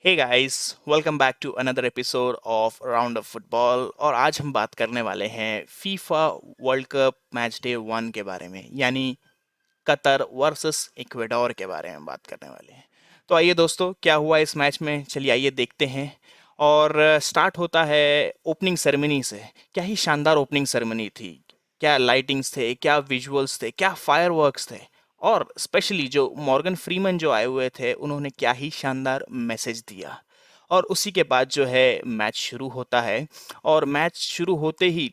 Hey guys, welcome back to another episode of round of football. और आज हम बात करने वाले हैं FIFA World Cup match day 1 के बारे में, यानी कतर वर्सेस इक्वेडोर के बारे में बात करने वाले हैं। तो आइए दोस्तों, क्या हुआ इस मैच में, चलिए आइए देखते हैं। और स्टार्ट होता है ओपनिंग सेरेमनी से। क्या ही शानदार ओपनिंग सेरेमनी थी। क्या लाइटिंग्स थे, क्या विजुअल्स थे, क्या फायरवर्क्स थे। और स्पेशली जो मॉर्गन फ्रीमैन जो आए हुए थे, उन्होंने क्या ही शानदार मैसेज दिया। और उसी के बाद जो है मैच शुरू होता है। और मैच शुरू होते ही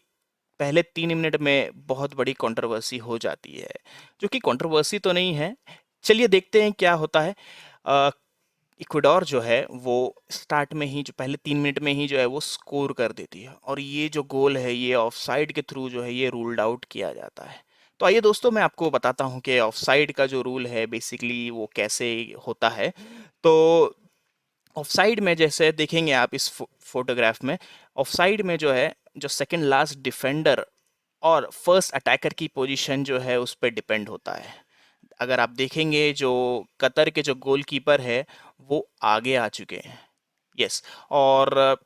पहले 3 मिनट में बहुत बड़ी कंट्रोवर्सी हो जाती है, जो कि कंट्रोवर्सी तो नहीं है। चलिए देखते हैं क्या होता है। इक्वाडोर जो है वो स्टार्ट में ही, जो पहले 3 मिनट में ही जो है वो स्कोर कर देती है, और ये जो गोल है ये ऑफसाइड के थ्रू जो है ये रूल्ड आउट किया जाता है। तो आइए दोस्तों, मैं आपको बताता हूँ कि ऑफसाइड का जो रूल है बेसिकली वो कैसे होता है। तो ऑफसाइड में जैसे देखेंगे आप इस फोटोग्राफ में, ऑफसाइड में जो है, जो सेकंड लास्ट डिफेंडर और फर्स्ट अटैकर की पोजीशन जो है उस पर डिपेंड होता है। अगर आप देखेंगे, जो कतर के जो गोलकीपर है वो आगे आ चुके हैं। यस। और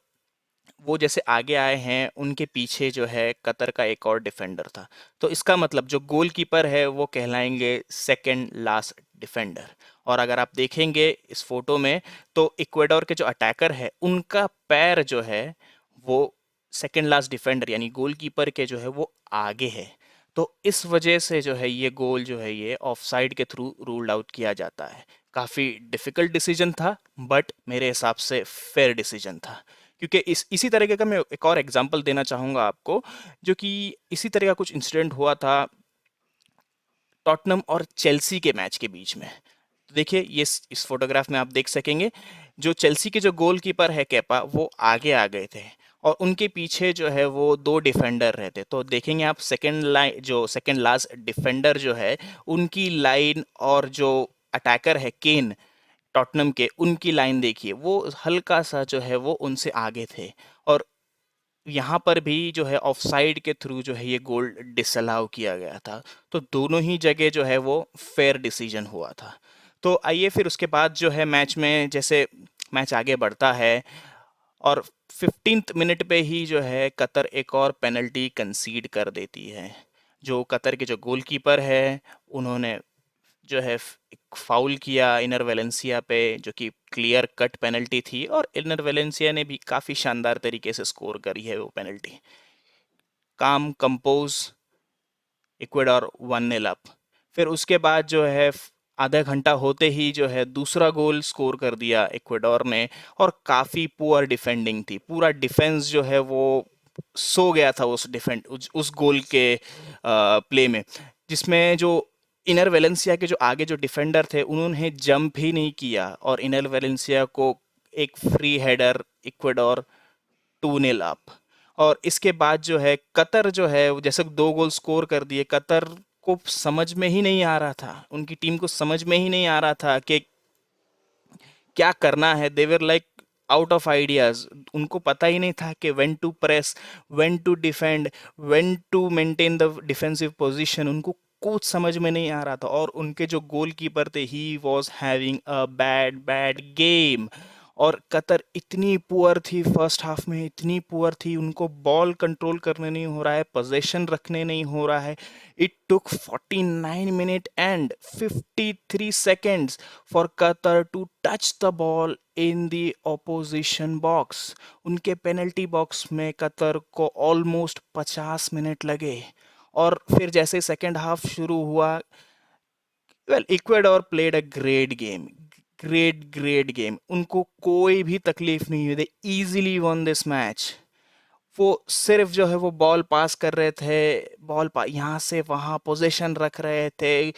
वो जैसे आगे आए हैं, उनके पीछे जो है कतर का एक और डिफेंडर था। तो इसका मतलब जो गोलकीपर है वो कहलाएंगे सेकंड लास्ट डिफेंडर। और अगर आप देखेंगे इस फोटो में, तो इक्वेडोर के जो अटैकर है उनका पैर जो है वो सेकंड लास्ट डिफेंडर यानी गोलकीपर के जो है वो आगे है। तो इस वजह से जो है ये गोल जो है ये ऑफसाइड के थ्रू रूल्ड आउट किया जाता है। काफ़ी डिफिकल्ट डिसीजन था, बट मेरे हिसाब से फेयर डिसीजन था। क्योंकि इसी तरीके का मैं एक और एग्जांपल देना चाहूँगा आपको, जो कि इसी तरह का कुछ इंसिडेंट हुआ था टॉटनम और चेल्सी के मैच के बीच में। तो देखिए, ये इस फोटोग्राफ में आप देख सकेंगे, जो चेल्सी के जो गोलकीपर है केपा, वो आगे आ गए थे। और उनके पीछे जो है वो दो डिफेंडर रहते। तो देखेंगे आप, सेकंड लाइन, जो सेकंड लास्ट डिफेंडर जो है, उनकी लाइन, और जो अटैकर है केन टॉटनम के, उनकी लाइन देखिए, वो हल्का सा जो है वो उनसे आगे थे। और यहाँ पर भी जो है ऑफसाइड के थ्रू जो है ये गोल डिसअलाउ किया गया था। तो दोनों ही जगह जो है वो फेयर डिसीजन हुआ था। तो आइए फिर उसके बाद जो है मैच में, जैसे मैच आगे बढ़ता है, और 15th मिनट पे ही जो है कतर एक और पेनल्टी कंसीड कर देती है। जो कतर के जो गोलकीपर है, उन्होंने जो है एक फाउल किया इनर वेलेंसिया पे, जो कि क्लियर कट पेनल्टी थी, और इनर वेलेंसिया ने भी काफ़ी शानदार तरीके से स्कोर करी है वो पेनल्टी। काम कंपोज, इक्वेडोर 1-0 अप। फिर उसके बाद जो है आधा घंटा होते ही जो है दूसरा गोल स्कोर कर दिया इक्वेडोर ने। और काफ़ी पुअर डिफेंडिंग थी, पूरा डिफेंस जो है वो सो गया था उस उस गोल के प्ले में, जिसमें जो इनर वेलेंसिया के जो आगे जो डिफेंडर थे उन्होंने जंप ही नहीं किया, और इनर वेलेंसिया को एक फ्री हेडर, इक्वेडोर 2-0 अप। और इसके बाद जो है कतर जो है वो जैसे 2 गोल स्कोर कर दिए, कतर को समझ में ही नहीं आ रहा था, उनकी टीम को समझ में ही नहीं आ रहा था कि क्या करना है। They were like out of ideas. उनको पता ही नहीं था कि when to press, when to defend, when to maintain the defensive position. उनको कुछ समझ में नहीं आ रहा था। और उनके जो गोलकीपर थे, he was having a bad bad game. और कतर इतनी पुअर थी फर्स्ट हाफ में, इतनी पुअर थी, उनको बॉल कंट्रोल करने नहीं हो रहा है, पोजेशन रखने नहीं हो रहा है। It took 49 minute and 53 seconds for Qatar to touch the ball in the opposition box। उनके पेनल्टी बॉक्स में कतर को ऑलमोस्ट 50 मिनट लगे। और फिर जैसे सेकेंड हाफ शुरू हुआ, well, Ecuador played a great game, great game. उनको कोई भी तकलीफ नहीं हुई, they easily one this match. वो सिर्फ जो है वो बॉल पास कर रहे थे, यहाँ से वहाँ पोजीशन रख रहे थे,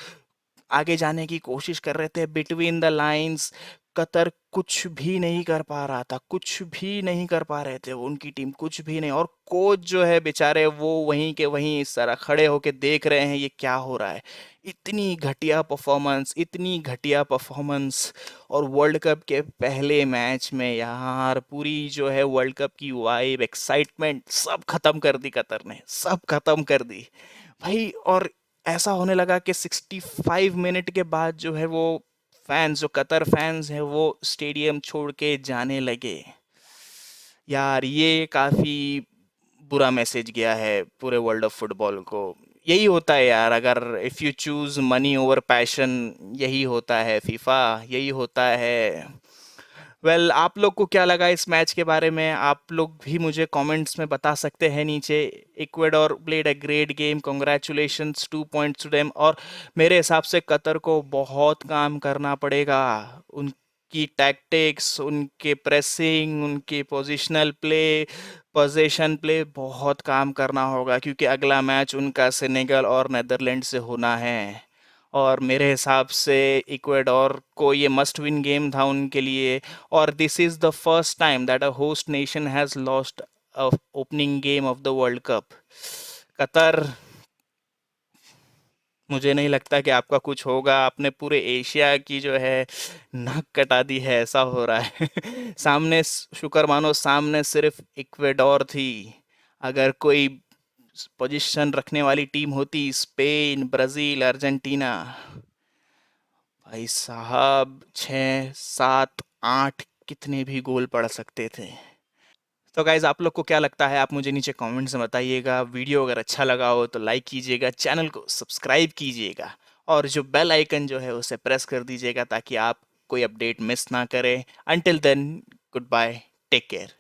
आगे जाने की कोशिश कर रहे थे बिटवीन द लाइंस। कतर कुछ भी नहीं कर पा रहा था, कुछ भी नहीं कर पा रहे थे वो, उनकी टीम कुछ भी नहीं। और कोच जो है बेचारे, वो वहीं के वहीं इस तरह खड़े होके देख रहे हैं ये क्या हो रहा है। इतनी घटिया परफॉर्मेंस, इतनी घटिया परफॉर्मेंस। और वर्ल्ड कप के पहले मैच में यार, पूरी जो है वर्ल्ड कप की वाइब, एक्साइटमेंट सब खत्म कर दी कतर ने, सब खत्म कर दी भाई। और ऐसा होने लगा कि 65 मिनट के बाद जो है वो फैंस, जो कतर फैंस हैं, वो स्टेडियम छोड़ के जाने लगे। यार ये काफी बुरा मैसेज गया है पूरे वर्ल्ड ऑफ फुटबॉल को। यही होता है यार, अगर if you choose money over passion, यही होता है फीफा, यही होता है। आप लोग को क्या लगा इस मैच के बारे में? आप लोग भी मुझे कमेंट्स में बता सकते हैं नीचे। Ecuador played a great game, congratulations, 2 points to them. और मेरे हिसाब से कतर को बहुत काम करना पड़ेगा। उनकी टैक्टिक्स, उनके प्रेसिंग, उनके पोजिशनल प्ले, पोजीशन प्ले, बहुत काम करना होगा, क्योंकि अगला मैच उनका सेनेगल और नेदरलैंड से होना है। और मेरे हिसाब से इक्वेडोर को ये मस्ट विन गेम था उनके लिए। और this is the first time that a host nation has lost a opening game of the world cup. Qatar, मुझे नहीं लगता कि आपका कुछ होगा। आपने पूरे एशिया की जो है नाक कटा दी है, ऐसा हो रहा है। सामने शुक्र मानो, सामने सिर्फ इक्वेडोर थी। अगर कोई पोजीशन रखने वाली टीम होती, स्पेन, ब्राजील, अर्जेंटीना, भाई साहब 6, 7, 8 कितने भी गोल पड़ सकते थे। तो गाइज, आप लोग को क्या लगता है? आप मुझे नीचे कमेंट्स में बताइएगा। वीडियो अगर अच्छा लगा हो तो लाइक कीजिएगा, चैनल को सब्सक्राइब कीजिएगा, और जो बेल आइकन जो है उसे प्रेस कर दीजिएगा, ताकि आप कोई अपडेट मिस ना करें। Until then, goodbye, take care.